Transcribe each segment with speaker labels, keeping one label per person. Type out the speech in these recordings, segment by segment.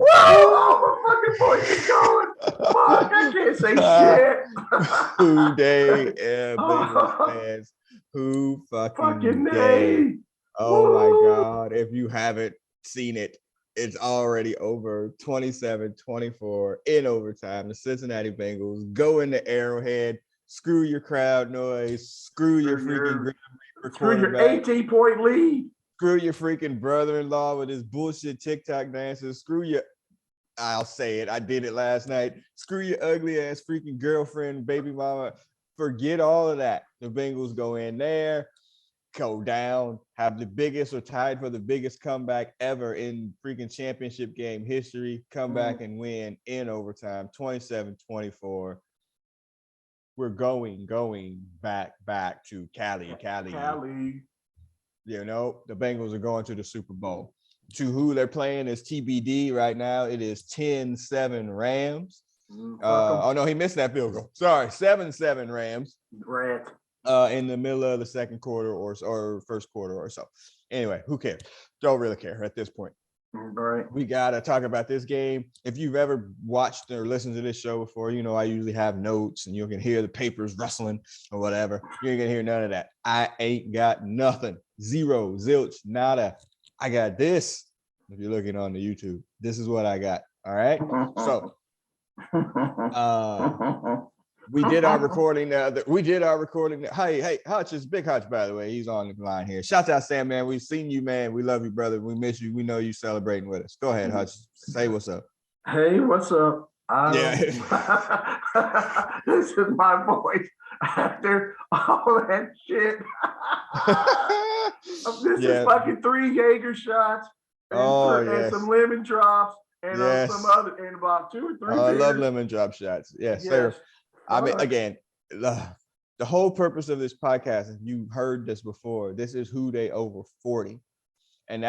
Speaker 1: Whoa, my fucking voice is going. Fuck, I can't say shit.
Speaker 2: Who day, Bengals fans? Who fucking day? Oh my God. If you haven't seen it, it's already over 27-24 in overtime. The Cincinnati Bengals go into Arrowhead. Screw your crowd noise. Screw your freaking Grim Reaper quarterback.
Speaker 1: Screw your 18-point lead.
Speaker 2: Screw your freaking brother-in-law with his bullshit TikTok dances. Screw your, I'll say it, I did it last night. Screw your ugly ass freaking girlfriend, baby mama. Forget all of that. The Bengals go in there, go down, have the biggest or tied for the biggest comeback ever in freaking championship game history, come back and win in overtime, 27-24. We're going back to Cali. You know, the Bengals are going to the Super Bowl. To who they're playing is TBD right now. It is 10-7 Rams. Oh, no, he missed that field goal. Sorry, 7-7 Rams.
Speaker 1: Right.
Speaker 2: In the middle of the second quarter or first quarter or so. Anyway, who cares? Don't really care at this point.
Speaker 1: Right.
Speaker 2: We got to talk about this game. If you've ever watched or listened to this show before, you know I usually have notes and you can hear the papers rustling or whatever. You ain't going to hear none of that. I ain't got nothing. Zero, zilch, nada. I got this. If you're looking on the YouTube, this is what I got. All right. So we did our recording. Hey, Hutch is Big Hutch, by the way. He's on the line here. Shout out, Sam, man. We've seen you, man. We love you, brother. We miss you. We know you celebrating with us. Go ahead, Hutch. Say what's up.
Speaker 1: Hey, what's up?
Speaker 2: Yeah.
Speaker 1: This is my voice after all that shit. This is fucking 3 Jaeger shots and some lemon drops and some other and about 2 or 3 beers.
Speaker 2: I love lemon drop shots. Yes, sir. I mean, again, the whole purpose of this podcast, if you've heard this before, this is Who Dey over 40. And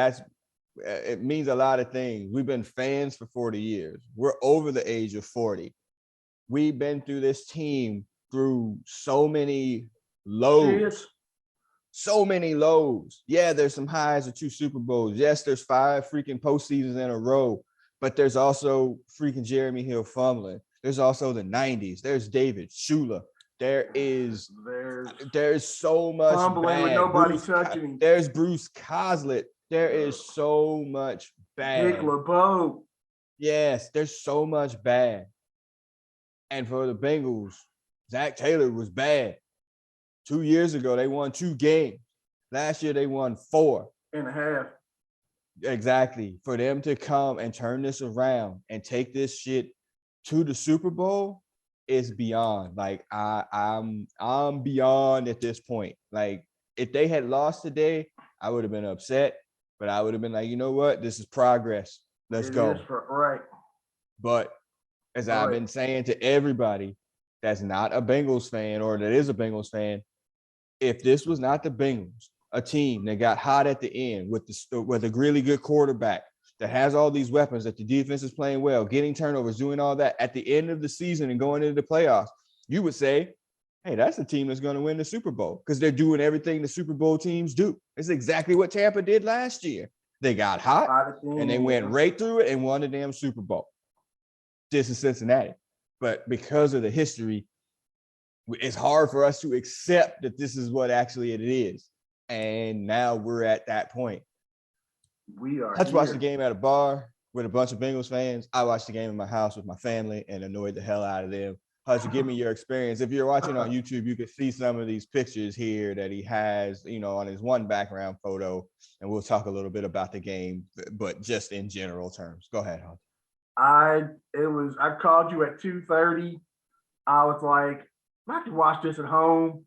Speaker 2: it means a lot of things. We've been fans for 40 years. We're over the age of 40. We've been through this team through so many lows. So many lows. Yeah, there's some highs of 2 Super Bowls. Yes, there's 5 freaking postseasons in a row, but there's also freaking Jeremy Hill fumbling. There's also the 90s. There's David Shula. There's so much
Speaker 1: fumbling with nobody touching him.
Speaker 2: There's Bruce Coslett. There is so much bad.
Speaker 1: Dick LeBeau.
Speaker 2: Yes, there's so much bad. And for the Bengals, Zach Taylor was bad. 2 years ago, they won 2 games. Last year, they won
Speaker 1: 4.5.
Speaker 2: Exactly. For them to come and turn this around and take this shit to the Super Bowl is beyond. Like, I'm beyond at this point. Like, if they had lost today, I would have been upset, but I would have been like, you know what? This is progress. Let's go.
Speaker 1: Right.
Speaker 2: But as I've been saying to everybody that's not a Bengals fan or that is a Bengals fan, if this was not the Bengals, a team that got hot at the end with a really good quarterback that has all these weapons, that the defense is playing well, getting turnovers, doing all that at the end of the season and going into the playoffs, you would say, hey, that's the team that's going to win the Super Bowl because they're doing everything the Super Bowl teams do. It's exactly what Tampa did last year. They got hot and they went right through it and won the damn Super Bowl. This is Cincinnati. But because of the history, it's hard for us to accept that this is what actually it is. And now we're at that point. Let's watch the game at a bar with a bunch of Bengals fans. I watched the game in my house with my family and annoyed the hell out of them. Hutch, give me your experience. If you're watching on YouTube, you can see some of these pictures here that he has, on his one background photo. And we'll talk a little bit about the game, but just in general terms. Go ahead, Hutch.
Speaker 1: I called you at 2:30. I was like, I can watch this at home.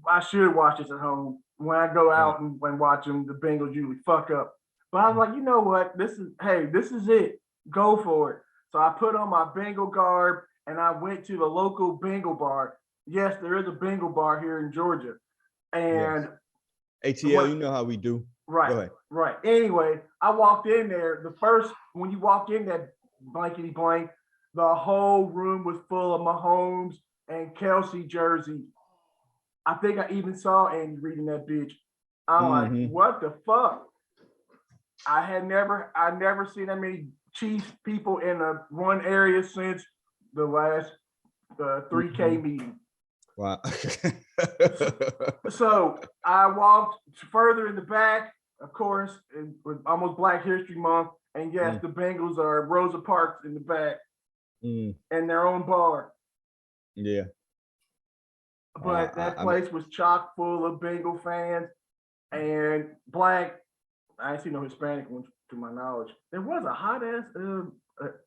Speaker 1: I should watch this at home. When I go out and watch them, the Bengals usually fuck up. But I was like, you know what? This is it. Go for it. So I put on my Bengal garb and I went to the local Bengal bar. Yes, there is a Bengal bar here in Georgia. And
Speaker 2: ATL, you know how we do.
Speaker 1: Right.
Speaker 2: Go ahead.
Speaker 1: Right. Anyway, I walked in there. When you walk in that blankety blank, the whole room was full of Mahomes and Kelsey jerseys. I think I even saw Andy reading that bitch. I'm like, what the fuck? I never seen that many Chiefs people in one area since the last 3K meeting.
Speaker 2: Wow.
Speaker 1: So I walked further in the back, of course, with almost Black History Month, and yes, the Bengals are Rosa Parks in the back, and their own bar.
Speaker 2: Yeah.
Speaker 1: But that place was chock full of Bengal fans and Black. I ain't seen no Hispanic ones to my knowledge. There was a hot ass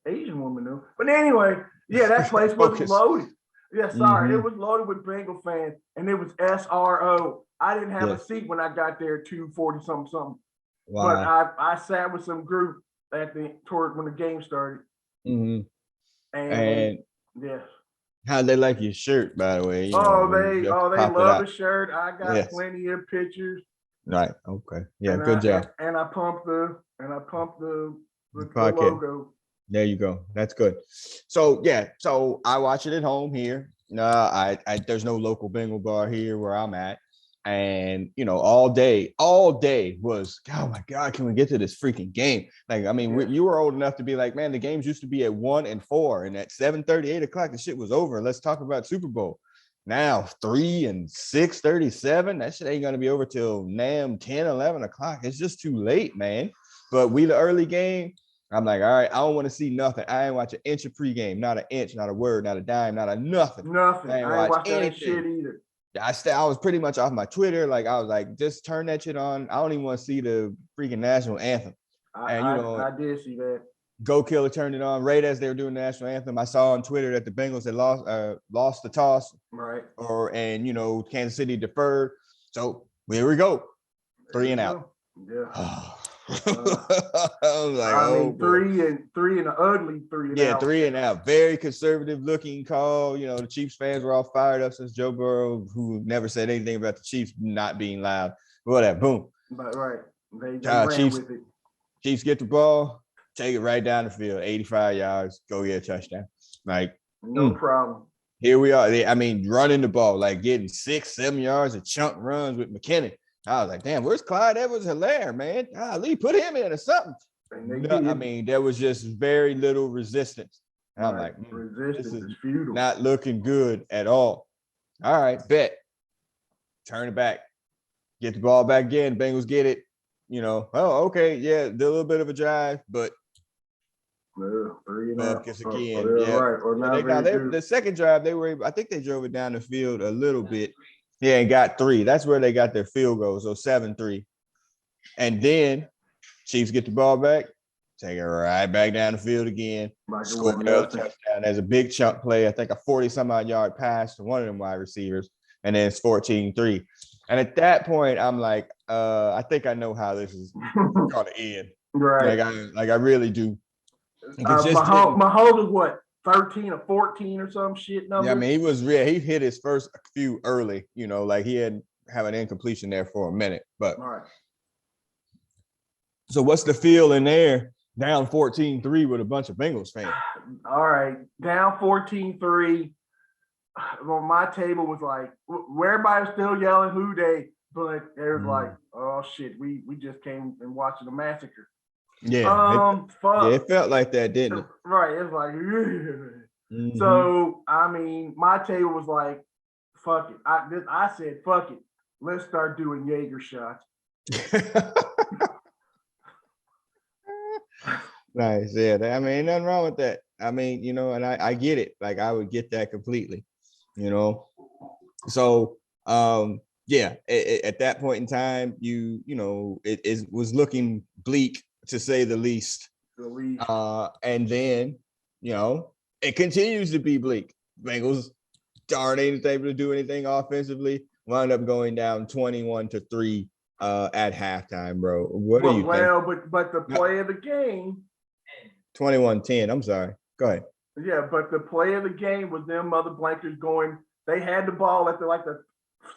Speaker 1: Asian woman though. But anyway, yeah, that place was loaded. Yeah, sorry, it was loaded with Bengal fans, and it was SRO. I didn't have a seat when I got there 2:40 something. Wow. But I sat with some group toward when the game started. And yes.
Speaker 2: How'd they like your shirt, by the way?
Speaker 1: They love the shirt. I got plenty of pictures.
Speaker 2: Right. Okay. Yeah. Good job.
Speaker 1: And I pumped the logo.
Speaker 2: There you go. That's good. So yeah. So I watch it at home here. I there's no local Bengal bar here where I'm at. And all day was, oh my God, can we get to this freaking game? Like, I mean, you were old enough to be like, man, the games used to be at 1 and 4, and at 7:30, 8 o'clock, the shit was over. Let's talk about Super Bowl. Now 3 and 6:37, that shit ain't gonna be over till 10, 11 o'clock. It's just too late, man. But the early game, I'm like, all right, I don't want to see nothing. I ain't watch an inch of pregame, not an inch, not a word, not a dime, not a nothing.
Speaker 1: Nothing. I ain't watch that shit either.
Speaker 2: I was pretty much off my Twitter. Like, I was like, just turn that shit on. I don't even want to see the freaking national anthem.
Speaker 1: I did see that.
Speaker 2: Go Killer turned it on right as they were doing the national anthem. I saw on Twitter that the Bengals had lost the toss.
Speaker 1: Right.
Speaker 2: Kansas City deferred. So here we go. 3 and out.
Speaker 1: Yeah.
Speaker 2: I was like,
Speaker 1: three and an ugly 3 and out.
Speaker 2: Yeah, 3 and out. Very conservative looking call. The Chiefs fans were all fired up since Joe Burrow, who never said anything about the Chiefs not being loud. Whatever. Boom.
Speaker 1: But right. They ran with it.
Speaker 2: Chiefs get the ball, take it right down the field, 85 yards, go get a touchdown. Like,
Speaker 1: no problem.
Speaker 2: Here we are. Running the ball, like getting 6-7 yards of chunk runs with McKinnon. I was like, damn, where's Clyde Edwards-Helaire, man? Lee, put him in or something. There was just very little resistance. And I'm like,
Speaker 1: resistance is futile.
Speaker 2: Not looking good at all. All right, bet. Turn it back. Get the ball back again. Bengals get it. Okay, yeah, did a little bit of a drive, but focus again. The second drive, they were able, I think they drove it down the field a little bit. Yeah, and got 3. That's where they got their field goal. So 7-3. And then Chiefs get the ball back, take it right back down the field again. Score another touchdown. There's a big chunk play. I think a 40-some-odd yard pass to one of them wide receivers. And then it's 14-3. And at that point, I'm like, I think I know how this is going to end.
Speaker 1: Right.
Speaker 2: Like I really do.
Speaker 1: Mahomes was what? 13 or 14 or some shit number.
Speaker 2: Yeah, he hit his first few early, like he had have an incompletion there for a minute. But
Speaker 1: all right.
Speaker 2: So what's the feel in there? Down 14-3 with a bunch of Bengals fans.
Speaker 1: All right, down 14-3. Well, my table was like, where everybody was still yelling "Who Dey," but it was like, oh shit, we just came and watched the massacre.
Speaker 2: Yeah.
Speaker 1: Fuck.
Speaker 2: Yeah, it felt like that, didn't it?
Speaker 1: Right. It was like, So my table was like, fuck it. I said, fuck it. Let's start doing Jaeger shots.
Speaker 2: Nice. Yeah. Ain't nothing wrong with that. And I get it. Like I would get that completely, So yeah, at that point in time, it was looking bleak to say the least. And then, it continues to be bleak. Bengals ain't able to do anything offensively. Wound up going down 21-3 at halftime, bro. What do you think?
Speaker 1: Well, but the play of the game.
Speaker 2: 21-10. I'm sorry. Go ahead.
Speaker 1: Yeah, but the play of the game was them mother blankers going. They had the ball at the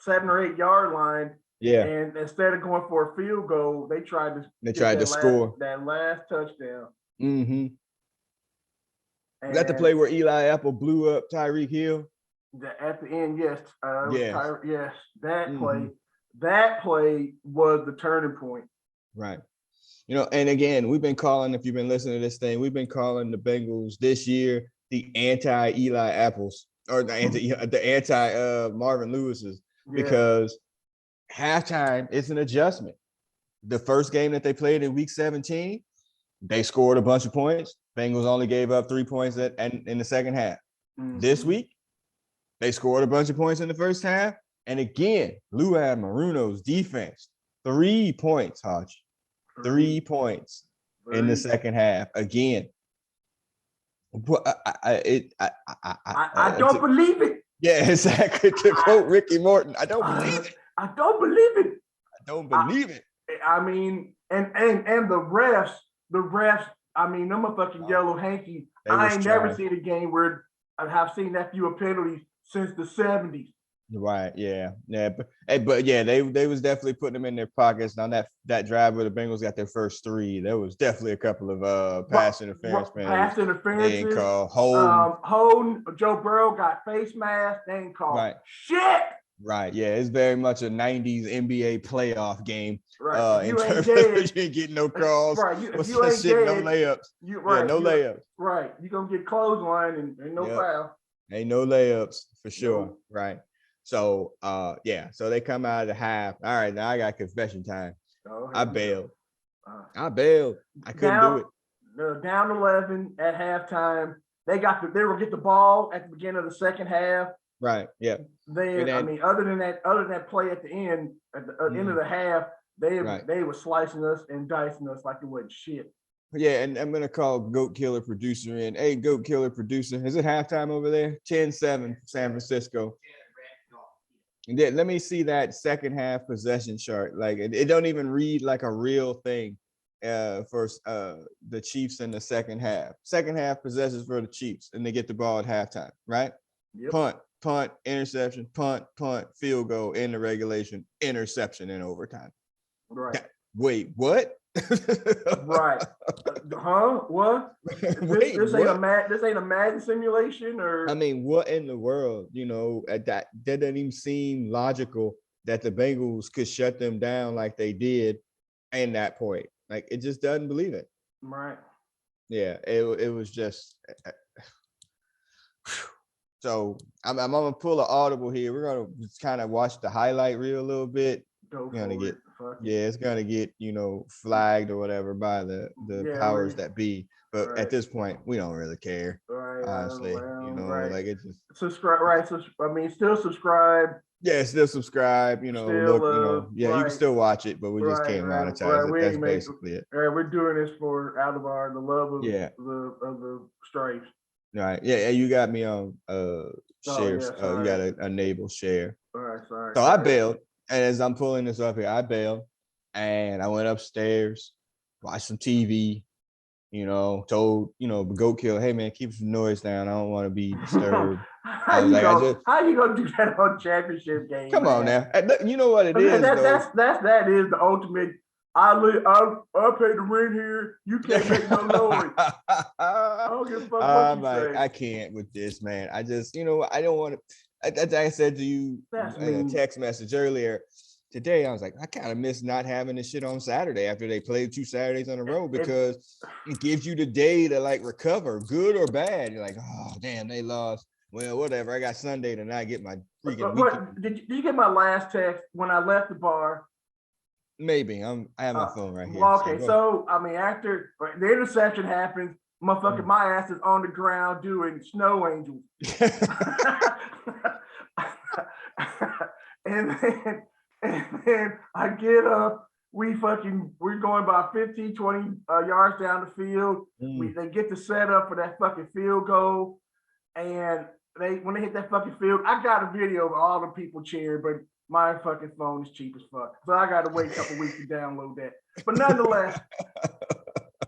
Speaker 1: 7 or 8 yard line.
Speaker 2: Yeah.
Speaker 1: And instead of going for a field goal, they tried to
Speaker 2: score
Speaker 1: that last touchdown.
Speaker 2: Mm-hmm. Is that the play where Eli Apple blew up Tyreek Hill?
Speaker 1: At the end, yes.
Speaker 2: Yes.
Speaker 1: That play. That play was the turning point.
Speaker 2: Right. And again, we've been calling, if you've been listening to this thing, we've been calling the Bengals this year the anti-Eli Apples or the anti Marvin Lewis's, because halftime is an adjustment. The first game that they played in week 17, they scored a bunch of points. Bengals only gave up 3 points in the second half. This week, they scored a bunch of points in the first half. And again, Luan Maruno's defense, 3 points, Hodge. 3 points in the second half again.
Speaker 1: I don't believe it.
Speaker 2: Yeah, exactly. To quote Ricky Morton, I don't believe it.
Speaker 1: I don't believe it.
Speaker 2: I don't believe it.
Speaker 1: I mean, and the refs. I mean, them motherfucking yellow hanky. I ain't never seen a game where I have seen that few penalties since the 70s.
Speaker 2: Right. Yeah. But yeah, they was definitely putting them in their pockets. On that drive where the Bengals got their first 3, there was definitely a couple of pass interference.
Speaker 1: Pass interferences.
Speaker 2: They didn't call
Speaker 1: Holden. Joe Burrow got face mask. They ain't called shit.
Speaker 2: Right. Yeah, it's very much a 90s NBA playoff game.
Speaker 1: Right.
Speaker 2: In terms of you ain't getting no calls.
Speaker 1: Right.
Speaker 2: What's that shit? No layups. No layups.
Speaker 1: Right. You're going to get clothesline and no foul.
Speaker 2: Ain't no layups for sure. No. Right. So, so they come out of the half. All right, now I got confession time. I bailed. I couldn't do it.
Speaker 1: Down 11 at halftime. They were get the ball at the beginning of the second half.
Speaker 2: Right. Yeah.
Speaker 1: Other than that play at the end, at the end of the half, they were slicing us and dicing us like it wasn't shit.
Speaker 2: Yeah, and I'm gonna call Goat Killer producer in. Hey, Goat Killer producer, is it halftime over there? 10-7, San Francisco. And then let me see that second half possession chart. Like it don't even read like a real thing for the Chiefs in the second half. Second half possessions for the Chiefs, and they get the ball at halftime, right? Yep. Punt, interception, punt, field goal in the regulation, interception in overtime.
Speaker 1: Right.
Speaker 2: Wait, what?
Speaker 1: Right. What? This ain't a Madden simulation, or?
Speaker 2: I mean, what in the world? That doesn't even seem logical that the Bengals could shut them down like they did in that point. Like, it just doesn't believe it.
Speaker 1: Right.
Speaker 2: Yeah, it was just. So I'm gonna pull an audible here. We're gonna kind of watch the highlight reel a little bit. It's gonna get flagged or whatever by the powers that be. But at this point, we don't really care.
Speaker 1: Right,
Speaker 2: honestly, like it just
Speaker 1: subscribe. Right. So still subscribe.
Speaker 2: Yeah, still subscribe. You can still watch it, but we just can't monetize it. That's basically it.
Speaker 1: We're doing this out of the love of the stripes.
Speaker 2: Right. Yeah, you got me on shares. You got to enable share.
Speaker 1: All right, sorry.
Speaker 2: So I bailed. And as I'm pulling this up here, I bailed. And I went upstairs, watched some TV, told, Goat Killer, hey man, keep some noise down. I don't want to be disturbed.
Speaker 1: How you gonna do that on championship game?
Speaker 2: Come on now. You know what it is.
Speaker 1: That is the ultimate. I pay the rent here. You can't make no noise. I don't give a fuck what you say.
Speaker 2: I can't with this, man. I just, I don't want to. As I said to you in a text message earlier today, I was like, I kind of miss not having this shit on Saturday after they played 2 Saturdays in a row, because it gives you the day to like recover, good or bad. You're like, oh damn, they lost. Well, whatever. I got Sunday to not get my freaking weekend.
Speaker 1: Did you get my last text when I left the bar?
Speaker 2: Maybe. I have my phone right here.
Speaker 1: Okay, so after the interception happens, motherfucker, my ass is on the ground doing snow angels. and then I get up, we're going about 15, 20 yards down the field. They get the setup for that fucking field goal. And when they hit that fucking field, I got a video of all the people cheering, but my fucking phone is cheap as fuck. So I got to wait a couple weeks to download that. But nonetheless,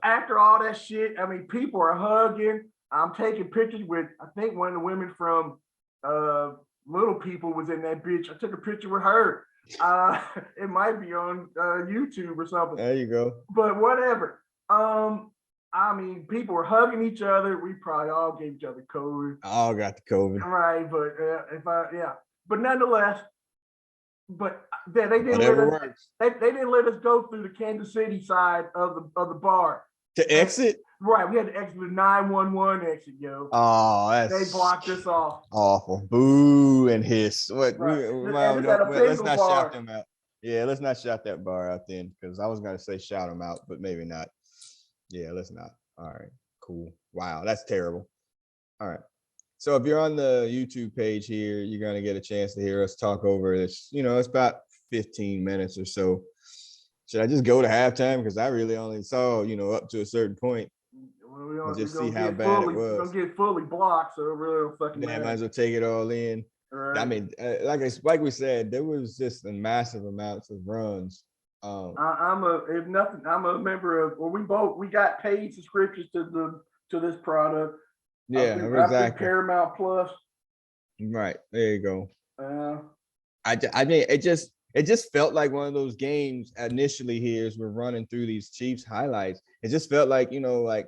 Speaker 1: after all that shit, people are hugging. I'm taking pictures with, I think one of the women from Little People was in that bitch. I took a picture with her. It might be on YouTube or something.
Speaker 2: There you go.
Speaker 1: But whatever. People were hugging each other. We probably all gave each other COVID.
Speaker 2: All got the COVID.
Speaker 1: Right, but but nonetheless, but they didn't
Speaker 2: Whatever
Speaker 1: let us.
Speaker 2: works.
Speaker 1: They didn't let us go through the Kansas City side of the bar.
Speaker 2: To exit?
Speaker 1: Right, we had to exit the 911 exit, yo.
Speaker 2: Oh, that's
Speaker 1: They blocked us off.
Speaker 2: awful. Boo and hiss. What?
Speaker 1: Right.
Speaker 2: Well,
Speaker 1: This at a
Speaker 2: let's
Speaker 1: bingo
Speaker 2: not
Speaker 1: bar.
Speaker 2: shout them out. Yeah, let's not shout that bar out then, because I was gonna say shout them out, but maybe not. Yeah, let's not. All right, cool. Wow, that's terrible. All right. So if you're on the YouTube page here, you're gonna get a chance to hear us talk over this. It's about 15 minutes or so. Should I just go to halftime? Because I really only saw, up to a certain point.
Speaker 1: We're
Speaker 2: Just see how bad it was.
Speaker 1: We're gonna get fully blocked, so it really don't fucking matter.
Speaker 2: Might as well take it all in.
Speaker 1: Right.
Speaker 2: I mean, like we said, there was just a massive amounts of runs.
Speaker 1: I'm a member of. Well, we got paid subscriptions to this product.
Speaker 2: Yeah, exactly.
Speaker 1: I think Paramount Plus.
Speaker 2: Right there, you go. I mean, it just felt like one of those games initially here as we're running through these Chiefs highlights. It just felt like, like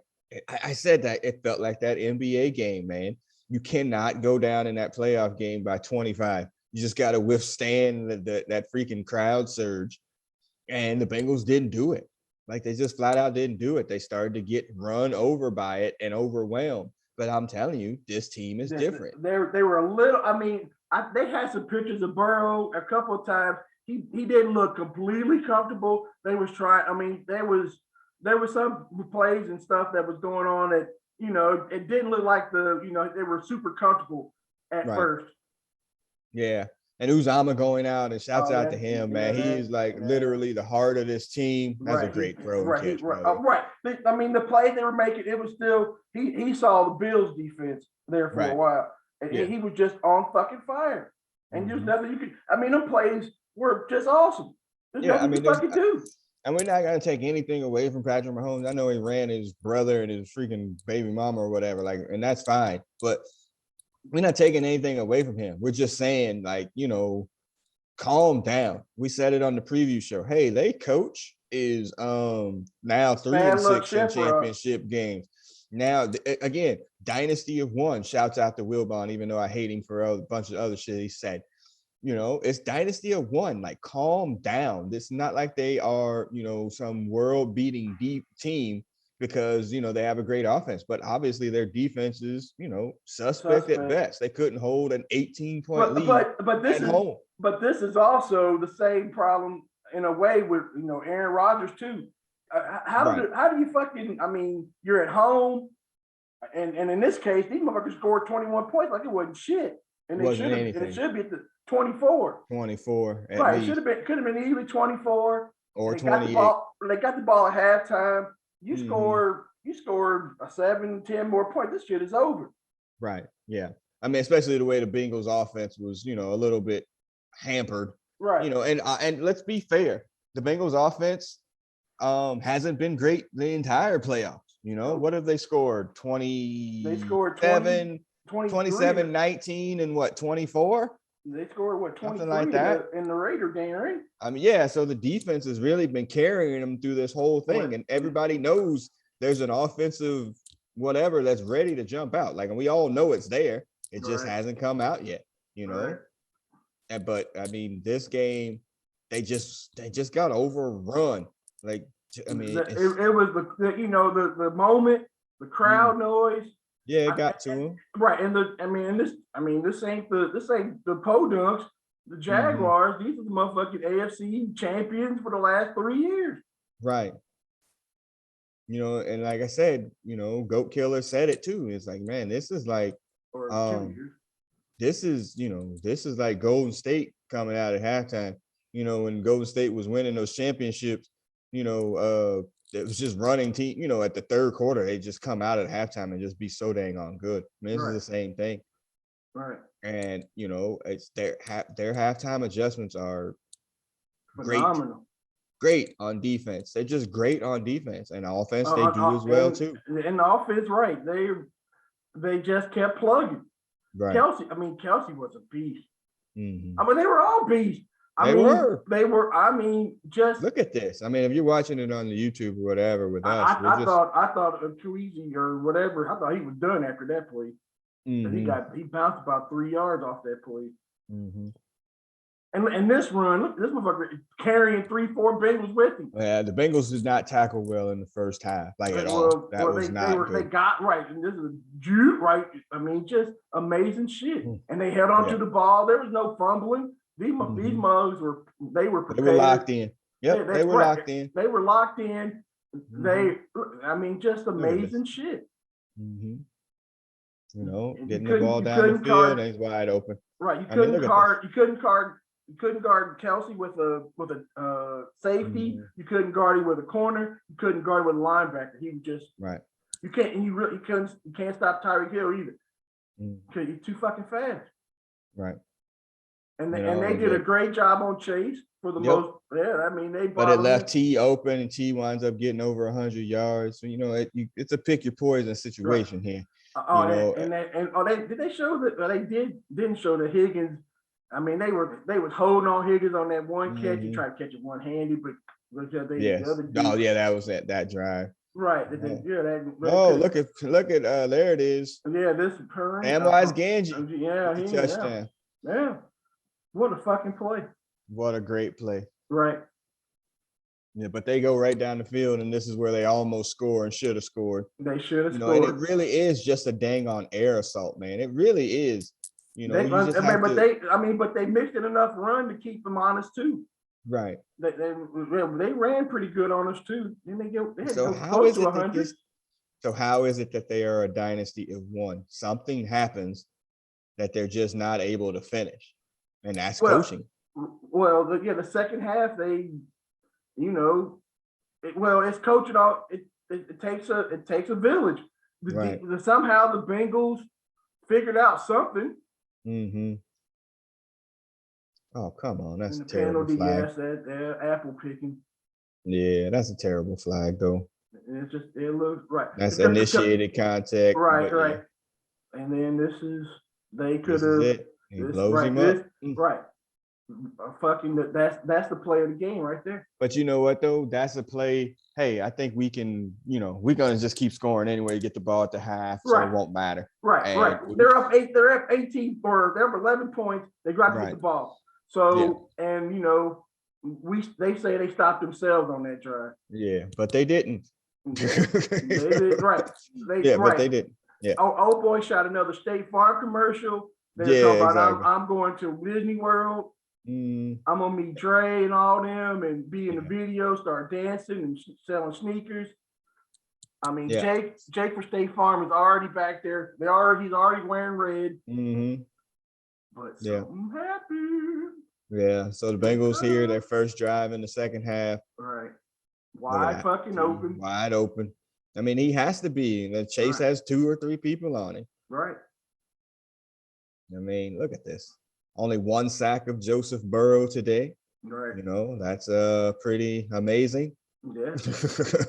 Speaker 2: I said that it felt like that NBA game, man. You cannot go down in that playoff game by 25. You just got to withstand that freaking crowd surge. And the Bengals didn't do it. Like, they just flat out didn't do it. They started to get run over by it and overwhelmed. But I'm telling you, this team is different.
Speaker 1: They were a little. I mean, they had some pictures of Burrow a couple of times. He didn't look completely comfortable. They was trying. I mean, there was some plays and stuff that was going on that it didn't look like they were super comfortable at first.
Speaker 2: Yeah. And Uzama going out, and shouts out to him, man. He is like literally the heart of this team. That's a great throw and catch.
Speaker 1: Right. I mean, the play they were making, it was still he saw the Bills defense there for a while, and he was just on fucking fire. And there's nothing you could. I mean, them plays were just awesome. There's nothing you fucking do.
Speaker 2: And we're not gonna take anything away from Patrick Mahomes. I know he ran his brother and his freaking baby mama or whatever, and that's fine. But we're not taking anything away from him. We're just saying, calm down. We said it on the preview show. Hey, they coach is now 3-6 in championship games. Now, again, dynasty of one. Shouts out to Wilbon, even though I hate him for a bunch of other shit he said. It's dynasty of one. Like, calm down. It's not like they are, some world-beating deep team because, they have a great offense. But obviously their defense is, suspect at best. They couldn't hold an 18-point lead at home.
Speaker 1: But this is also the same problem in a way with, Aaron Rodgers too. How do you fucking, I mean, you're at home, and in this case, these motherfuckers scored 21 points like it wasn't shit. And it should be at the 24.
Speaker 2: 24.
Speaker 1: Right. It could have been easily 24.
Speaker 2: Or
Speaker 1: they
Speaker 2: 28.
Speaker 1: They got the ball at halftime. You scored a 7-10 more points. This shit is over.
Speaker 2: Right. Yeah. I mean, especially the way the Bengals offense was, a little bit hampered.
Speaker 1: Right.
Speaker 2: And let's be fair. The Bengals offense hasn't been great the entire playoffs. What have they scored? 20.
Speaker 1: They scored
Speaker 2: 27, 19, and what, 24?
Speaker 1: They scored what, 23
Speaker 2: something like that
Speaker 1: in the Raider game, right?
Speaker 2: I mean, yeah. So the defense has really been carrying them through this whole thing, and everybody knows there's an offensive whatever that's ready to jump out. Like, and we all know it's there. It just hasn't come out yet, Right. But I mean, this game, they just got overrun. Like, I mean,
Speaker 1: it was the moment, the crowd noise.
Speaker 2: Yeah, it got to him.
Speaker 1: Right, and this ain't the Podunks, the Jaguars. These are the motherfucking AFC champions for the last 3 years.
Speaker 2: Right. And like I said, Goat Killer said it too. It's like, man, this is like, this is like Golden State coming out at halftime. When Golden State was winning those championships, it was just running team, at the third quarter, they just come out at halftime and just be so dang on good. I mean, this is the same thing.
Speaker 1: Right.
Speaker 2: And, it's their halftime adjustments are
Speaker 1: phenomenal.
Speaker 2: Great on defense. They're just great on defense, and offense they do as well too.
Speaker 1: And the offense, right? They just kept plugging.
Speaker 2: Right.
Speaker 1: Kelsey was a beast. Mm-hmm. I mean, they were all beasts. They were. I mean, just
Speaker 2: look at this. I mean, if you're watching it on the YouTube or whatever with us,
Speaker 1: I thought Tuizi or whatever. I thought he was done after that play. Mm-hmm. He bounced about 3 yards off that play.
Speaker 2: Mm-hmm.
Speaker 1: And this run, look, this motherfucker is carrying 3-4 Bengals with him.
Speaker 2: Yeah, the Bengals did not tackle well in the first half, like at all. That was not
Speaker 1: they
Speaker 2: good.
Speaker 1: got right, and this is Jude right. I mean, just amazing shit. And they held on to the ball. There was no fumbling. These mugs were prepared.
Speaker 2: They were locked in. Yep, they were locked in.
Speaker 1: They were locked in. I mean, just amazing shit.
Speaker 2: You know, getting the ball down the field and he's wide open.
Speaker 1: Right, you couldn't guard Kelsey with a safety. You couldn't guard him with a corner. You couldn't guard him with a linebacker. He was just
Speaker 2: right.
Speaker 1: You can't stop Tyreek Hill either. Because he's too fucking fast.
Speaker 2: Right.
Speaker 1: And they did a great job on Chase for the most. Yeah, I mean
Speaker 2: But it left T open, and T winds up getting over 100 yards. So it's a pick your poison situation here.
Speaker 1: Did they show that? They didn't show that Higgins. I mean, they was holding on Higgins on that one catch. He tried to catch it one-handed, but
Speaker 2: that was that drive.
Speaker 1: Right.
Speaker 2: Look at there it is.
Speaker 1: Yeah, this is
Speaker 2: Samwise Gamgee.
Speaker 1: Yeah,
Speaker 2: touchdown.
Speaker 1: Yeah. What a fucking play.
Speaker 2: What a great play.
Speaker 1: Right.
Speaker 2: Yeah, but they go right down the field, and this is where they almost score and should have scored.
Speaker 1: They should have scored.
Speaker 2: And it really is just a dang on air assault, man. It really is.
Speaker 1: But they mixed it enough run to keep them honest too.
Speaker 2: Right.
Speaker 1: They ran pretty good on us too. Then they had
Speaker 2: so how is it 100. So how is it that they are a dynasty of one? Something happens that they're just not able to finish, and that's coaching.
Speaker 1: Well, the second half it's coaching all. It takes a village. Somehow the Bengals figured out something.
Speaker 2: Oh, come on. That's a terrible flag.
Speaker 1: Yes, that apple picking.
Speaker 2: Yeah, that's a terrible flag, though.
Speaker 1: It looks right.
Speaker 2: That's initiated contact.
Speaker 1: Right. Yeah. And then they could have.
Speaker 2: He blows him up.
Speaker 1: Right. That's the play of the game right there.
Speaker 2: But you know what, though? That's a play. Hey, I think we can, we're going to just keep scoring anyway, get the ball at the half, so it won't matter.
Speaker 1: Right. They're up 18 or they're up 11 points. They got to get the ball. So, they say they stopped themselves on that drive. Yeah,
Speaker 2: but they didn't.
Speaker 1: They did, right.
Speaker 2: But they didn't. Yeah.
Speaker 1: Oh boy, shot another State Farm commercial. They're talking about I'm going to Disney World. I'm gonna meet Dre and all them and be in the video, start dancing and selling sneakers. I mean, Jake for State Farm is already back there. He's already wearing red. But something happened.
Speaker 2: Yeah, so the Bengals here, their first drive in the second half.
Speaker 1: Right. Wide open.
Speaker 2: Wide open. I mean, he has to be. Chase has 2 or 3 people on him.
Speaker 1: Right.
Speaker 2: I mean, look at this. Only 1 sack of Joseph Burrow today.
Speaker 1: Right.
Speaker 2: That's pretty amazing.
Speaker 1: Yeah.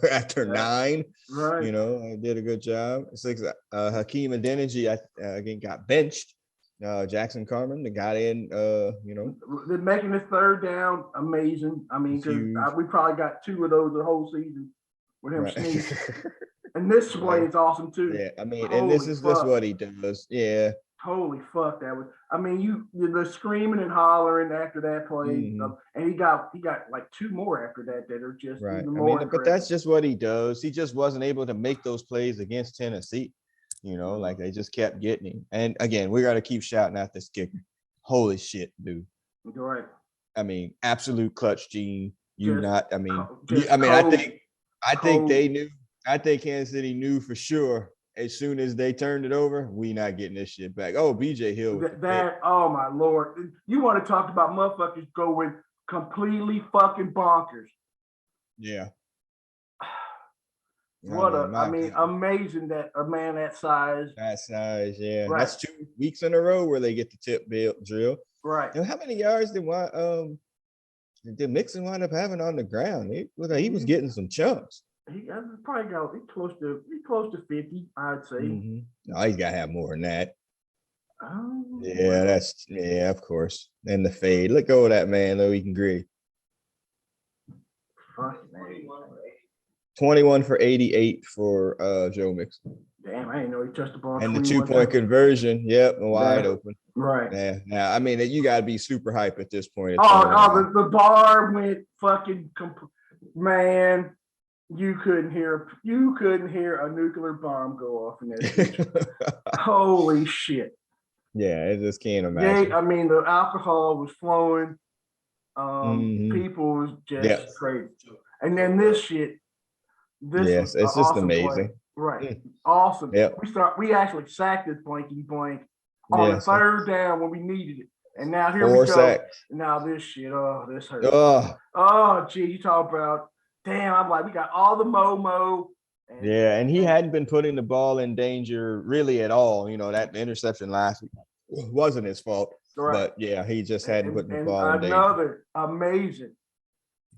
Speaker 2: After 9.
Speaker 1: Right.
Speaker 2: I did a good job. 6, Hakeem Adeniji again got benched. Jackson Carman, the got in,
Speaker 1: They're making this third down amazing. I mean, because we probably got 2 of those the whole season with him sneaking. And this play is awesome too.
Speaker 2: Yeah, I mean, and this is just what he does. Yeah.
Speaker 1: Holy fuck, that was. I mean, you're screaming and hollering after that play, and he got like 2 more after that are just even more.
Speaker 2: But that's just what he does. He just wasn't able to make those plays against Tennessee. Like they just kept getting him. And again, we got to keep shouting out this kicker. Holy shit, dude.
Speaker 1: Right.
Speaker 2: I mean, absolute clutch gene. I think they knew. I think Kansas City knew for sure as soon as they turned it over, we not getting this shit back. Oh, BJ Hill.
Speaker 1: Oh my Lord. You want to talk about motherfuckers going completely fucking bonkers.
Speaker 2: Yeah.
Speaker 1: Amazing that a man that size.
Speaker 2: Yeah. Right. That's 2 weeks in a row where they get the tip drill.
Speaker 1: Right.
Speaker 2: How many yards did Mixon wind up having on the ground? He was getting some chunks.
Speaker 1: He probably got close to 50, I'd say.
Speaker 2: No, he's got to have more than that.
Speaker 1: Oh.
Speaker 2: Yeah, of course. And the fade. Let go of that man, though. He can agree.
Speaker 1: 21
Speaker 2: 21 for 88 for Joe Mixon.
Speaker 1: Damn, I didn't know he touched the ball.
Speaker 2: And the
Speaker 1: 21
Speaker 2: 2-point
Speaker 1: times.
Speaker 2: conversion, yep, wide open.
Speaker 1: Right.
Speaker 2: Yeah. Now, I mean, you got to be super hype at this point.
Speaker 1: The bar went fucking man. You couldn't hear a nuclear bomb go off in that bitch. Holy shit.
Speaker 2: Yeah, I just can't imagine.
Speaker 1: I mean, the alcohol was flowing. People was just crazy. And then this shit,
Speaker 2: it's just
Speaker 1: awesome
Speaker 2: amazing.
Speaker 1: Play. Right. Awesome.
Speaker 2: Yep.
Speaker 1: We actually sacked this blanky blank on the third down when we needed it. And now here
Speaker 2: 4
Speaker 1: we go.
Speaker 2: sacks.
Speaker 1: Now this shit, this hurts. Oh, gee, you talk about, damn, I'm like, we got all the Momo.
Speaker 2: And he hadn't been putting the ball in danger really at all. You know, that interception last week wasn't his fault. Right. But yeah, he just hadn't put the ball in danger.
Speaker 1: Another amazing.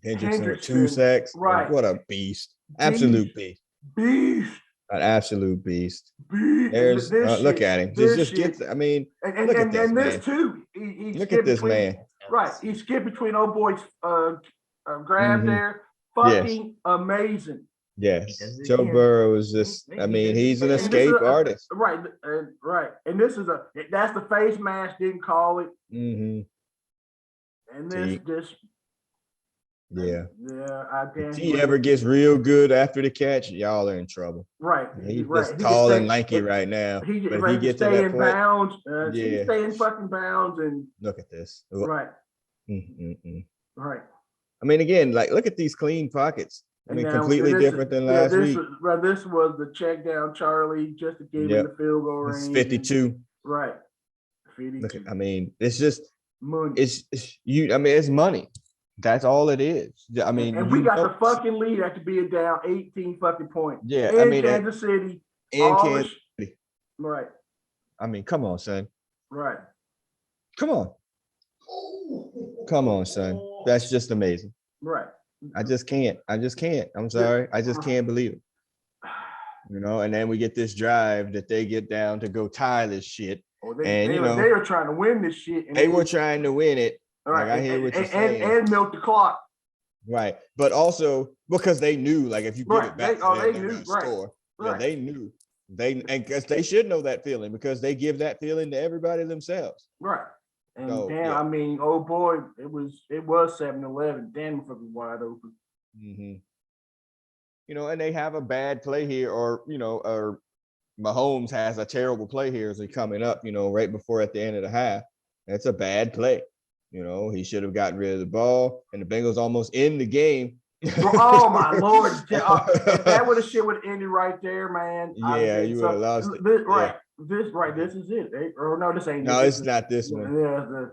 Speaker 2: Hendrickson with 2 sacks.
Speaker 1: Right.
Speaker 2: What a beast. Absolute beast. An absolute beast. There's look at him. Just gets. I mean, look at this man.
Speaker 1: Too.
Speaker 2: Look at this man.
Speaker 1: Right. He skipped between old boys. Grab there. Fucking amazing.
Speaker 2: Yes. Joe Burrow is just. I mean, he's an escape artist.
Speaker 1: Right. Right. And this is that's the face mask. Didn't call it.
Speaker 2: Mm-hmm.
Speaker 1: And this.
Speaker 2: Yeah.
Speaker 1: Yeah.
Speaker 2: If he ever gets real good after the catch, y'all are in trouble.
Speaker 1: Right.
Speaker 2: He's just tall and lanky right now.
Speaker 1: But
Speaker 2: if he gets to that point,
Speaker 1: bounds, he stay in fucking bounds and
Speaker 2: look at this.
Speaker 1: Right.
Speaker 2: Right. I mean, again, like look at these clean pockets. I mean, completely different than last week.
Speaker 1: This was the check down Charlie just to give him the field goal range.
Speaker 2: It's 52.
Speaker 1: Right. 52.
Speaker 2: Look, I mean, it's just
Speaker 1: money.
Speaker 2: It's it's money. That's all it is. I mean,
Speaker 1: and we got the fucking lead after being down 18 fucking points.
Speaker 2: Yeah,
Speaker 1: in Kansas City.
Speaker 2: In Kansas City.
Speaker 1: Right.
Speaker 2: I mean, come on, son.
Speaker 1: Right.
Speaker 2: Come on. Come on, son. That's just amazing.
Speaker 1: Right.
Speaker 2: I just can't. I'm sorry. I just can't believe it. You know, and then we get this drive that they get down to go tie this shit.
Speaker 1: They were trying to win this shit.
Speaker 2: They were trying to win it.
Speaker 1: Right.
Speaker 2: Like, I hear what you're saying.
Speaker 1: And milk the clock.
Speaker 2: Right. But also because they knew, like, if you give it back,
Speaker 1: they knew. Right.
Speaker 2: Score.
Speaker 1: Right.
Speaker 2: Yeah, they knew. Because they should know that feeling because they give that feeling to everybody themselves.
Speaker 1: Right. And I mean, oh boy, it was 7-11. Damn, fucking wide open.
Speaker 2: Mm-hmm. You know, and they have a bad play here, or Mahomes has a terrible play here as he coming up, right before at the end of the half. That's a bad play. You know, he should have gotten rid of the ball, and the Bengals almost end the game.
Speaker 1: Oh my Lord! If that would have shit would ended right there, man.
Speaker 2: Yeah, you would have lost it.
Speaker 1: This is it. No, this ain't.
Speaker 2: No, it's not this one.
Speaker 1: Yeah,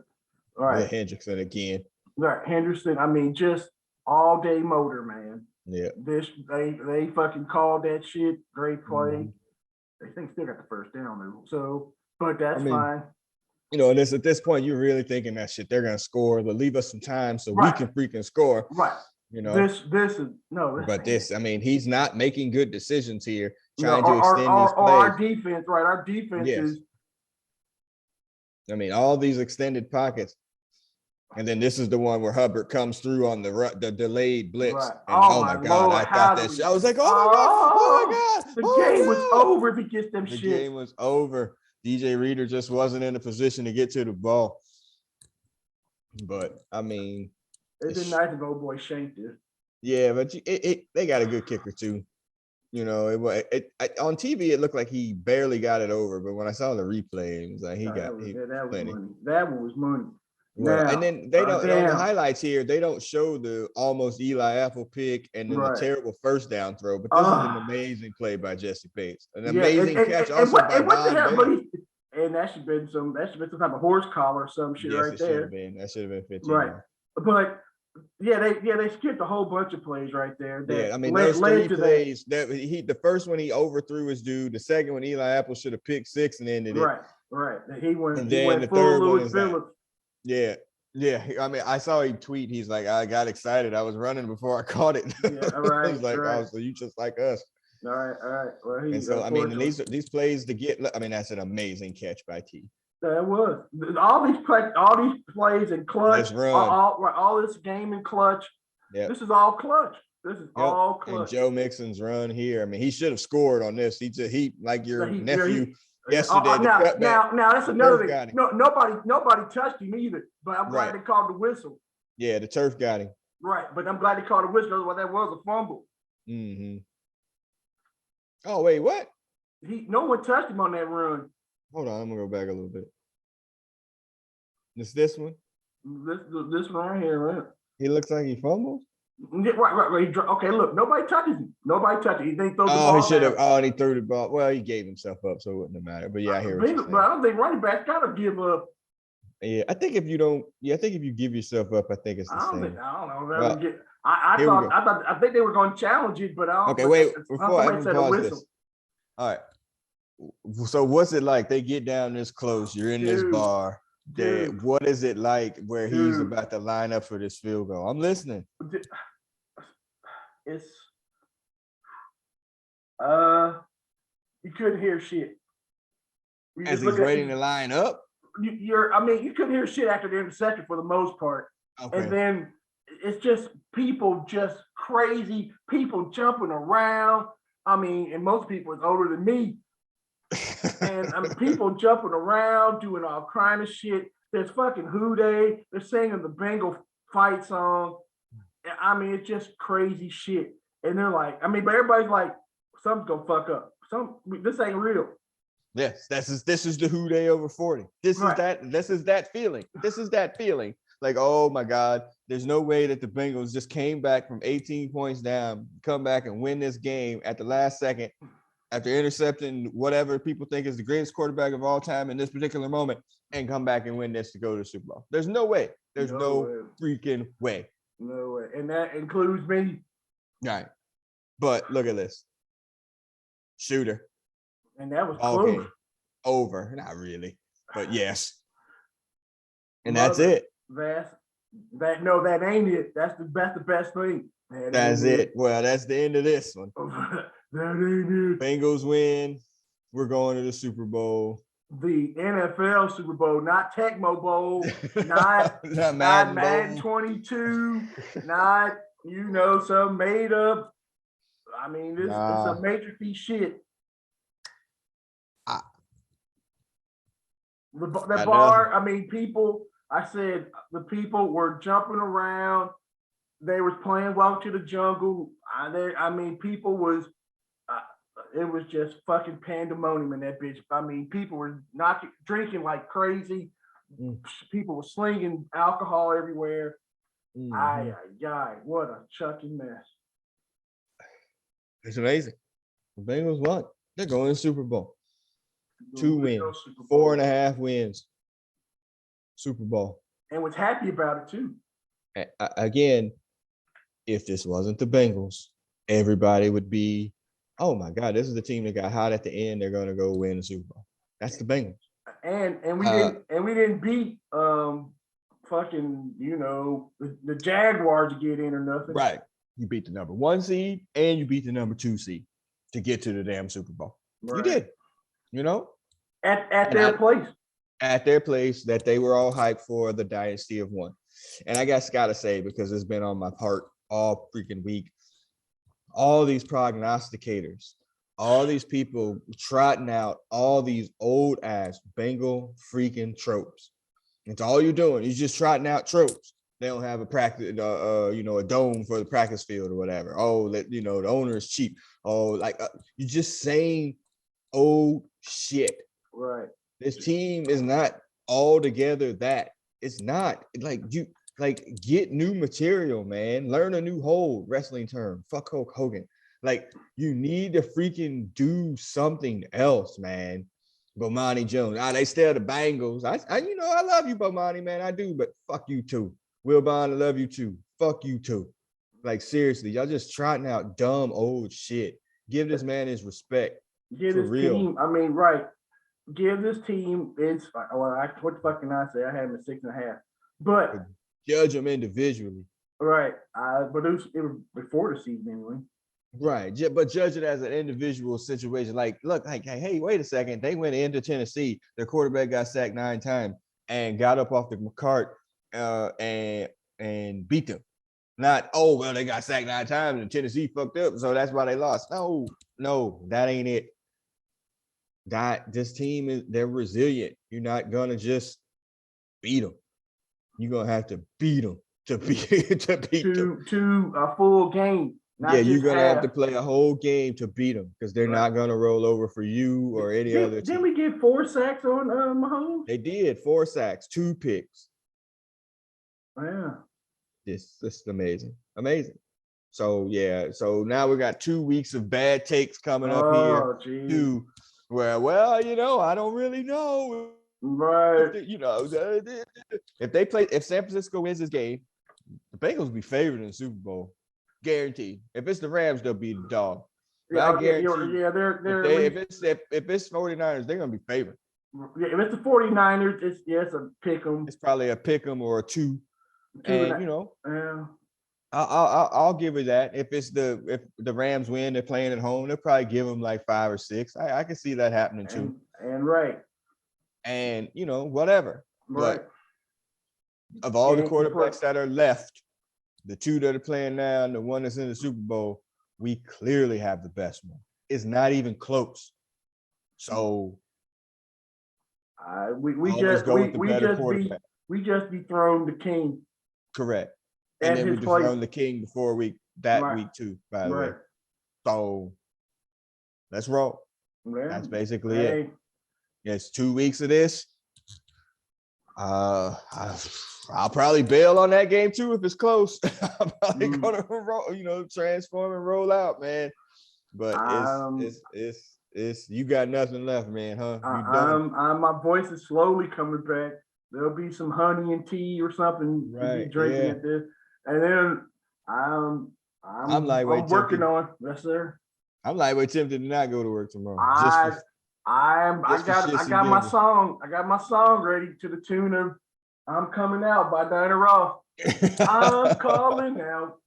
Speaker 1: all right.
Speaker 2: Hendrickson again.
Speaker 1: Right, Henderson. I mean, just all day motor, man.
Speaker 2: Yeah.
Speaker 1: They fucking called that shit. Great play. Mm-hmm. They think still got the first down though. So, but that's fine.
Speaker 2: You know, and at this point, you're really thinking that shit. They're gonna score, but leave us some time so we can freaking score.
Speaker 1: Right.
Speaker 2: You know,
Speaker 1: this is no.
Speaker 2: But I mean, he's not making good decisions here, trying to extend these plays.
Speaker 1: Our defense, right? Our defense is.
Speaker 2: I mean, all these extended pockets, and then this is the one where Hubbard comes through on the delayed blitz.
Speaker 1: Right.
Speaker 2: And oh my God, I thought that shit. I was like, oh my God,
Speaker 1: the game was over if he gets them shit.
Speaker 2: The game was over. DJ Reader just wasn't in a position to get to the ball. But I mean,
Speaker 1: it's been nice to go, boy, shanked it.
Speaker 2: Yeah, but they got a good kicker too. You know, on TV it looked like he barely got it over, but when I saw the replay, it was like that was
Speaker 1: money. That one was money.
Speaker 2: Well, and then they don't on the highlights here. They don't show the almost Eli Apple pick and then the terrible first down throw. But this is an amazing play by Jesse Bates, an amazing catch also by Don Bell.
Speaker 1: And that should have been some type of horse collar or some shit right there.
Speaker 2: That should have been 15.
Speaker 1: Right, but they skipped a whole bunch of plays right there.
Speaker 2: I mean those three plays. The first one he overthrew his dude. The second one Eli Apple should have picked 6 and ended it.
Speaker 1: Right. He went.
Speaker 2: And then the third one is Yeah. I mean, I saw him tweet. He's like, I got excited. I was running before I caught it.
Speaker 1: Yeah, right.
Speaker 2: I was like, oh, so you just like us.
Speaker 1: All right. Well,
Speaker 2: and so I mean, these plays to get. I mean, that's an amazing catch by T.
Speaker 1: That was all these plays and clutch. All this game and clutch.
Speaker 2: Yeah.
Speaker 1: This is all clutch. This is
Speaker 2: Yep.
Speaker 1: all
Speaker 2: And
Speaker 1: clutch.
Speaker 2: Joe Mixon's run here. I mean, he should have scored on this. He like your nephew yesterday.
Speaker 1: Now that's another thing.
Speaker 2: Got him.
Speaker 1: No, nobody touched him either. But I'm glad they called the whistle.
Speaker 2: Yeah, the turf got him.
Speaker 1: Right, but I'm glad they called the whistle. Otherwise, that was a fumble.
Speaker 2: Mm-hmm. Oh wait, what?
Speaker 1: No one touched him on that run.
Speaker 2: Hold on, I'm gonna go back a little bit. This one?
Speaker 1: This one right here, right?
Speaker 2: He looks like he fumbled.
Speaker 1: Right. Okay, look, nobody touches him. Nobody touches him. He didn't throw the ball.
Speaker 2: Oh, he should have. Oh, and he threw the ball. Well, he gave himself up, so it wouldn't have mattered. But yeah, I hear what you're saying.
Speaker 1: But I don't think running backs gotta give up.
Speaker 2: Yeah, I think if you don't, I think if you give yourself up, I think it's the same.
Speaker 1: I don't know. I think they were going to challenge it, but I don't.
Speaker 2: Okay, wait. Before I
Speaker 1: said a
Speaker 2: pause
Speaker 1: whistle.
Speaker 2: this. All right. So what's it like? They get down this close. You're in this bar. What is it like where he's about to line up for this field goal? I'm listening.
Speaker 1: It's you couldn't hear shit.
Speaker 2: As he's waiting to line up.
Speaker 1: You couldn't hear shit after the interception for the most part. Okay. And then it's just people, just crazy people jumping around. I mean, and most people is older than me. And people jumping around, doing all kind of shit. There's fucking Who Dey. They're singing the Bengal fight song. I mean, it's just crazy shit. And they're like, but everybody's like, something's gonna fuck up. This ain't real.
Speaker 2: Yes, this is the Who Dey over 40. This is that feeling. This is that feeling. Like, oh my God, there's no way that the Bengals just came back from 18 points down, come back and win this game at the last second after intercepting whatever people think is the greatest quarterback of all time in this particular moment and come back and win this to go to the Super Bowl. There's no way. There's no freaking way.
Speaker 1: No way. And that includes me.
Speaker 2: Right. But look at this. Shooter.
Speaker 1: And that was
Speaker 2: close. Game over. Not really, but yes. And that's it.
Speaker 1: That ain't it. That's the best thing.
Speaker 2: That's it. Well, that's the end of this one.
Speaker 1: That ain't it.
Speaker 2: Bengals win. We're going to the Super Bowl.
Speaker 1: The NFL Super Bowl, not Tecmo Bowl, not Madden 22, not some made up. I mean, it's a major piece shit. The bar, people. I said the people were jumping around. They was playing Welcome to the Jungle. People was. It was just fucking pandemonium in that bitch. People were drinking like crazy. People were slinging alcohol everywhere. What a chucking mess.
Speaker 2: It's amazing. The Bengals won. They're going to the Super Bowl. 2 wins, 4.5 wins. Super Bowl.
Speaker 1: And was happy about it too.
Speaker 2: Again, if this wasn't the Bengals, everybody would be, oh my God, this is the team that got hot at the end. They're going to go win the Super Bowl. That's the Bengals.
Speaker 1: And we didn't beat the Jaguars to get in or nothing.
Speaker 2: Right. You beat the number 1 seed and you beat the number 2 seed to get to the damn Super Bowl. Right. You did. At
Speaker 1: their place.
Speaker 2: At their place that they were all hyped for, the Dynasty of One. And I gotta say, because it's been on my heart all freaking week, all these prognosticators, all these people trotting out all these old ass Bengal freaking tropes. It's all you're doing. You're just trotting out tropes. They don't have a practice, a dome for the practice field or whatever. Oh, the owner is cheap. Oh, you're just saying old shit.
Speaker 1: Right.
Speaker 2: This team is not altogether that. It's not get new material, man. Learn a new hold wrestling term. Fuck Hulk Hogan. You need to freaking do something else, man. Bomani Jones. They still the Bengals. I love you, Bomani, man. I do, but fuck you too. Will Bond, I love you too. Fuck you too. Seriously, y'all just trotting out dumb old shit. Give this man his respect.
Speaker 1: Give this team, right. Give this team what fucking I say? I had him at 6.5. But
Speaker 2: judge them individually.
Speaker 1: Right. But it was before the season anyway.
Speaker 2: Right. But judge it as an individual situation. Hey, wait a second. They went into Tennessee. Their quarterback got sacked 9 times and got up off the cart and beat them. Not, oh, well, they got sacked 9 times and Tennessee fucked up, so that's why they lost. No, that ain't it. This team they're resilient. You're not gonna just beat them. You're gonna have to beat them to beat them.
Speaker 1: To a full game.
Speaker 2: Yeah,
Speaker 1: Not
Speaker 2: you're
Speaker 1: just
Speaker 2: gonna have to
Speaker 1: half.
Speaker 2: play a whole game to beat them because they're not gonna roll over for you or any other
Speaker 1: Didn't
Speaker 2: team.
Speaker 1: we get 4 sacks on Mahomes?
Speaker 2: They did 4 sacks, 2 picks.
Speaker 1: Yeah.
Speaker 2: This is amazing. So yeah, so now we got 2 weeks of bad takes coming up here.
Speaker 1: Oh, geez.
Speaker 2: To where, well, I don't really know.
Speaker 1: Right.
Speaker 2: If San Francisco wins this game, the Bengals will be favored in the Super Bowl, guaranteed. If it's the Rams, they'll be the dog. But I guarantee, if it's 49ers, they're gonna be favored.
Speaker 1: If it's the 49ers, it's a pick 'em.
Speaker 2: It's probably a pick 'em or a two. And
Speaker 1: yeah.
Speaker 2: I'll give it that. If the Rams win, they're playing at home, they'll probably give them like 5 or 6. I can see that happening too.
Speaker 1: And right.
Speaker 2: And whatever.
Speaker 1: Right.
Speaker 2: But of all the quarterbacks that are left, the 2 that are playing now and the one that's in the Super Bowl, we clearly have the best one. It's not even close. So
Speaker 1: we just be thrown the king.
Speaker 2: Correct. And then we dethroned the king before week too, by the way. So let's roll. Yeah. That's basically it. It's 2 weeks of this. I'll probably bail on that game too if it's close. I'm probably gonna roll, transform and roll out, man. But it's you got nothing left, man, huh?
Speaker 1: My voice is slowly coming back. There'll be some honey and tea or something to be drinking at this, and then I'm working on. Yes, sir.
Speaker 2: I'm lightweight tempted to not go to work tomorrow.
Speaker 1: I got my song. I got my song ready to the tune of "I'm Coming Out" by Diana Ross. I'm calling out.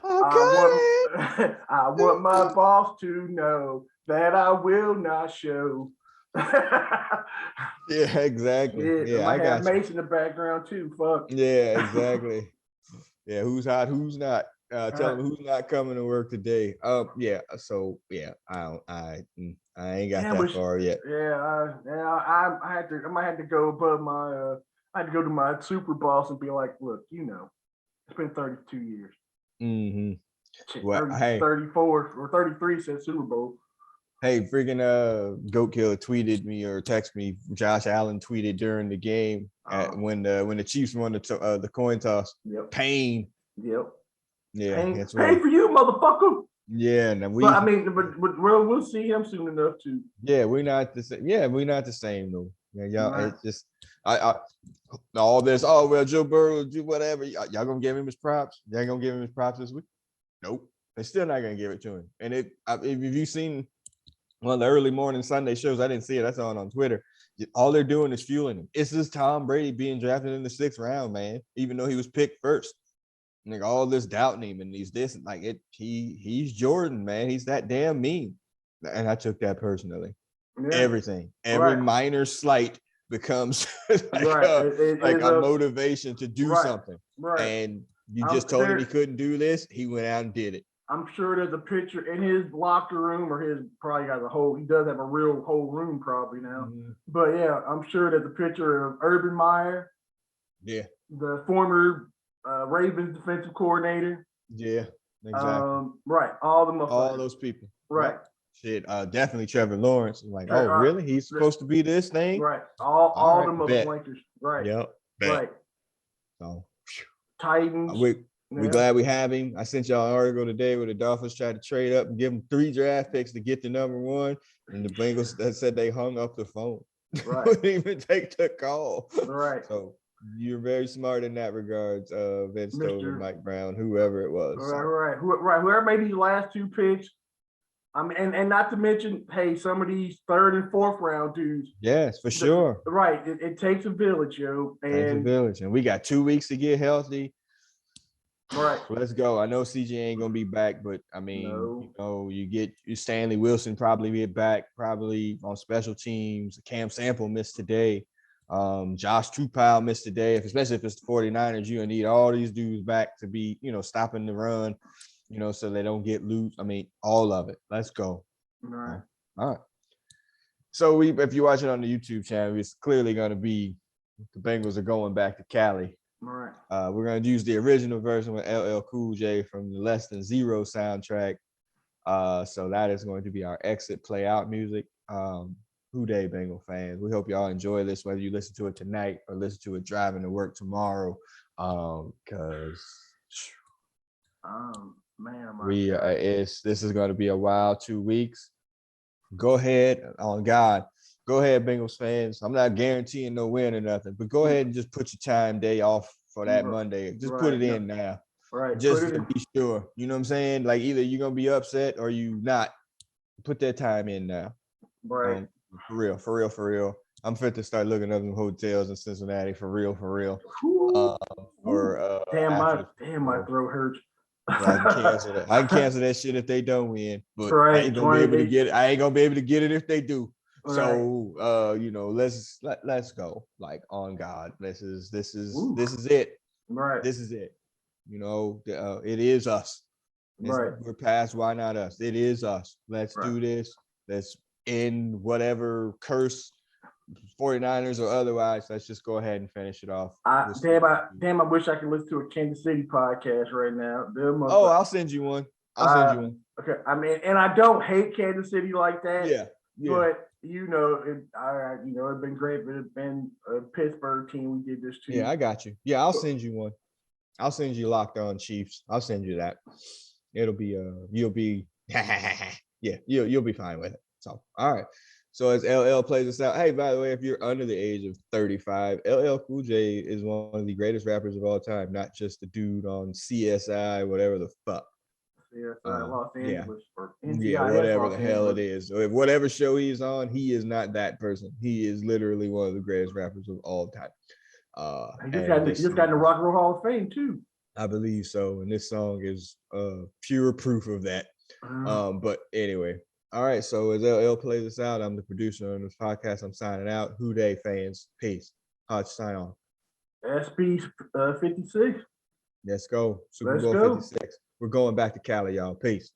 Speaker 1: I want my boss to know that I will not show.
Speaker 2: Yeah, exactly. Yeah, I got
Speaker 1: Mace in the background too. Fuck.
Speaker 2: Yeah, exactly. Yeah, who's hot, who's not? Tell them who's not coming to work today. Yeah. So yeah, I ain't got that far yet.
Speaker 1: Yeah, I might have to go above my. I had to go to my super boss and be like, look, it's been 32 years.
Speaker 2: Mm-hmm.
Speaker 1: 34 or 33 since Super Bowl.
Speaker 2: Hey, freaking Goat Killer tweeted me or texted me. Josh Allen tweeted during the game when the Chiefs won the coin toss.
Speaker 1: Yep.
Speaker 2: Pain.
Speaker 1: Yep.
Speaker 2: Yeah.
Speaker 1: Pain for you, motherfucker.
Speaker 2: Yeah. But
Speaker 1: we'll see him soon enough too.
Speaker 2: Yeah, we're not the same. Yeah, we're not the same though. Yeah, y'all. Right. It's just all this. Oh well, Joe Burrow do whatever. Y'all gonna give him his props? Y'all ain't gonna give him his props this week? Nope. They're still not gonna give it to him. And if you've seen one of the early morning Sunday shows, I didn't see it. I saw it on Twitter. All they're doing is fueling him. It's just Tom Brady being drafted in the 6th round, man. Even though he was picked first, like all this doubting him and he's Jordan, man. He's that damn mean, and I took that personally. Yeah. Everything, every minor slight becomes like a motivation to do something. Right. And you just told him he couldn't do this. He went out and did it.
Speaker 1: I'm sure there's a picture in his locker room, or he does have a real whole room probably now. Mm-hmm. But yeah, I'm sure there's a picture of Urban Meyer.
Speaker 2: Yeah.
Speaker 1: The former Ravens defensive coordinator.
Speaker 2: Yeah, exactly.
Speaker 1: Right.
Speaker 2: All those people.
Speaker 1: Right.
Speaker 2: Shit. Definitely Trevor Lawrence. Like, really? He's supposed to be this thing?
Speaker 1: Right. All the motherfuckers. Right.
Speaker 2: Yep.
Speaker 1: Right.
Speaker 2: So
Speaker 1: Titans.
Speaker 2: We're glad we have him. I sent y'all an article today where the Dolphins tried to trade up and give him 3 draft picks to get the number 1, and the Bengals that said they hung up the phone.
Speaker 1: Right.
Speaker 2: Wouldn't even take the call.
Speaker 1: Right.
Speaker 2: So you're very smart in that regards, Vince Stover, Mike Brown, whoever it was.
Speaker 1: Right. Whoever made these last 2 picks. I mean, and not to mention, hey, some of these 3rd and 4th round dudes.
Speaker 2: Yes, for sure.
Speaker 1: Right. It takes a village, yo.
Speaker 2: It takes a village, and we got 2 weeks to get healthy.
Speaker 1: Right.
Speaker 2: Let's go. I know CJ ain't gonna be back, but I mean, you get Stanley Wilson probably get back, probably on special teams. Cam Sample missed today. Josh Trupile missed today, especially if it's the 49ers. You're gonna need all these dudes back to be, stopping the run, so they don't get loose. I mean, all of it. Let's go.
Speaker 1: All right.
Speaker 2: All right. So if you watch it on the YouTube channel, it's clearly gonna be the Bengals are going back to Cali.
Speaker 1: All right.
Speaker 2: We're gonna use the original version with LL Cool J from the Less Than Zero soundtrack. So that is going to be our exit play out music. Who Dey Bengal fans. We hope y'all enjoy this, whether you listen to it tonight or listen to it driving to work tomorrow. Because this is going to be a wild 2 weeks. Go ahead, on God. Go ahead, Bengals fans. I'm not guaranteeing no win or nothing, but go ahead and just put your time day off for that Monday. Just put it in now.
Speaker 1: Right.
Speaker 2: Just to be sure. You know what I'm saying? Like either you're gonna be upset or you not. Put that time in now.
Speaker 1: Right.
Speaker 2: For real. I'm fit to start looking up some hotels in Cincinnati for real.
Speaker 1: Damn, my throat hurts.
Speaker 2: I can cancel that shit if they don't win, but
Speaker 1: right.
Speaker 2: I ain't gonna be able to get it. I ain't gonna be able to get it if they do. Right. So let's go. Like on God. This is it.
Speaker 1: Right.
Speaker 2: This is it. It is us. Right. We're past why not us. It is us. Let's do this. Let's end whatever curse, 49ers or otherwise. Let's just go ahead and finish it off.
Speaker 1: I wish I could listen to a Kansas City podcast right now.
Speaker 2: I'll send you one.
Speaker 1: Okay. I mean, and I don't hate Kansas City like that.
Speaker 2: Yeah.
Speaker 1: But it's been great, but it's been a Pittsburgh team we did this to.
Speaker 2: Yeah, I got you. Yeah, I'll send you one. I'll send you Locked On Chiefs. I'll send you that. It'll be you'll be you'll be fine with it. So all right. So as LL plays us out, hey, by the way, if you're under the age of 35, LL Cool J is one of the greatest rappers of all time, not just the dude on CSI, whatever the fuck.
Speaker 1: CSI Los Angeles or
Speaker 2: NCIS, whatever the hell it is. So if whatever show he's on, he is not that person. He is literally one of the greatest rappers of all time.
Speaker 1: He just got in the Rock and Roll Hall of Fame too.
Speaker 2: I believe so, and this song is pure proof of that. But anyway, all right. So as LL plays us out, I'm the producer on this podcast. I'm signing out. Who Dey fans, peace. How'd you sign on?
Speaker 1: SB 56.
Speaker 2: Let's go. Super Bowl 56. We're going back to Cali, y'all. Peace.